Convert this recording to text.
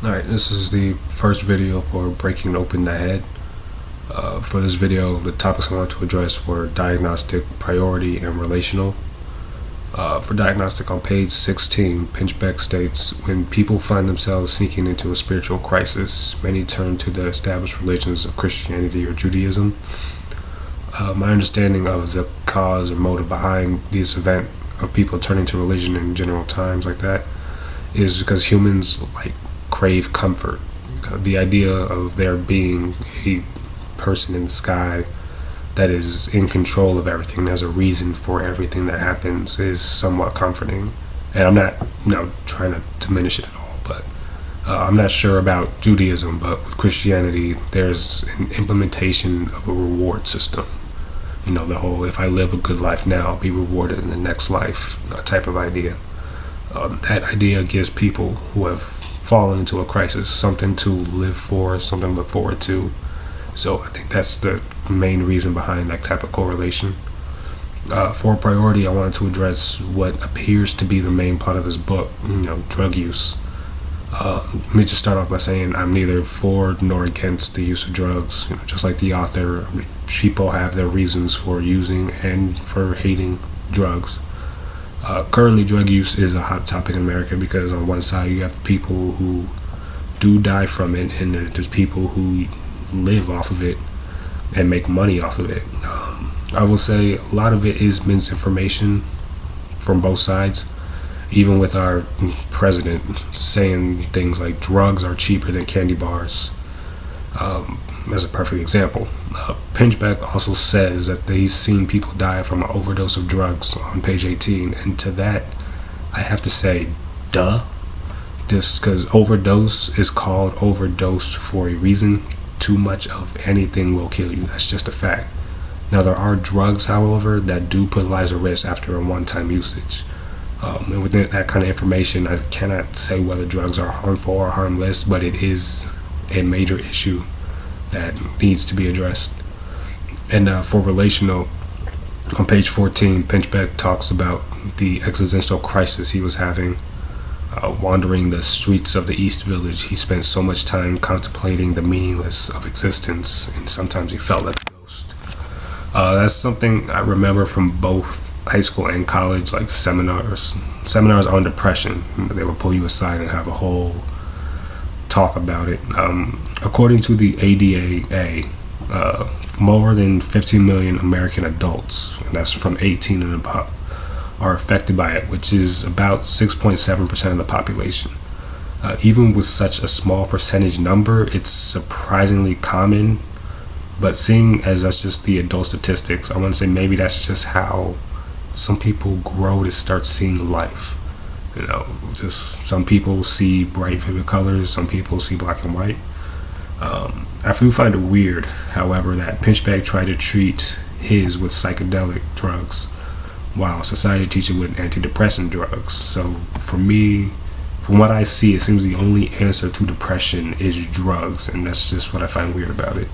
Alright, this is the first video for Breaking Open the Head. For this video, the topics I want to address were diagnostic, priority, and relational. For diagnostic, on page 16, Pinchbeck states, when people find themselves sinking into a spiritual crisis, many turn to the established religions of Christianity or Judaism. My understanding of the cause or motive behind this event of people turning to religion in general times like that is because humans crave comfort. The idea of there being a person in the sky that is in control of everything, has a reason for everything that happens, is somewhat comforting. And I'm not trying to diminish it at all, but I'm not sure about Judaism, but with Christianity, there's an implementation of a reward system. You know, the whole, if I live a good life now, I'll be rewarded in the next life type of idea. That idea gives people who have fallen into a crisis something to live for, something to look forward to. So I think that's the main reason behind that type of correlation. For priority, I wanted to address what appears to be the main part of this book, drug use. Let me just start off by saying I'm neither for nor against the use of drugs. Just like the author, people have their reasons for using and for hating drugs. Currently, drug use is a hot topic in America because on one side you have people who do die from it, and there's people who live off of it and make money off of it. I will say a lot of it is misinformation from both sides. Even with our president saying things like drugs are cheaper than candy bars, as a perfect example. Pinchbeck also says that he's seen people die from an overdose of drugs on page 18, and to that I have to say, duh. Just because overdose is called overdose for a reason. Too much of anything will kill you. That's just a fact. Now, there are drugs, however, that do put lives at risk after a one-time usage. And with that kind of information, I cannot say whether drugs are harmful or harmless, but it is a major issue that needs to be addressed. And for relational, on page 14, Pinchbeck talks about the existential crisis he was having. Wandering the streets of the East Village, he spent so much time contemplating the meaningless of existence, and sometimes he felt like a ghost. That's something I remember from both high school and college, like seminars on depression. They would pull you aside and have a whole talk about it. According to the ADA, more than 15 million American adults, and that's from 18 and above, are affected by it, which is about 6.7% of the population. Even with such a small percentage number, it's surprisingly common. But seeing as that's just the adult statistics, I want to say maybe that's just how some people grow to start seeing life. Just some people see bright, vivid colors, some people see black and white. I do find it weird, however, that Pinchbeck tried to treat his with psychedelic drugs, while society teaches it with antidepressant drugs. So for me, from what I see, it seems the only answer to depression is drugs, and that's just what I find weird about it.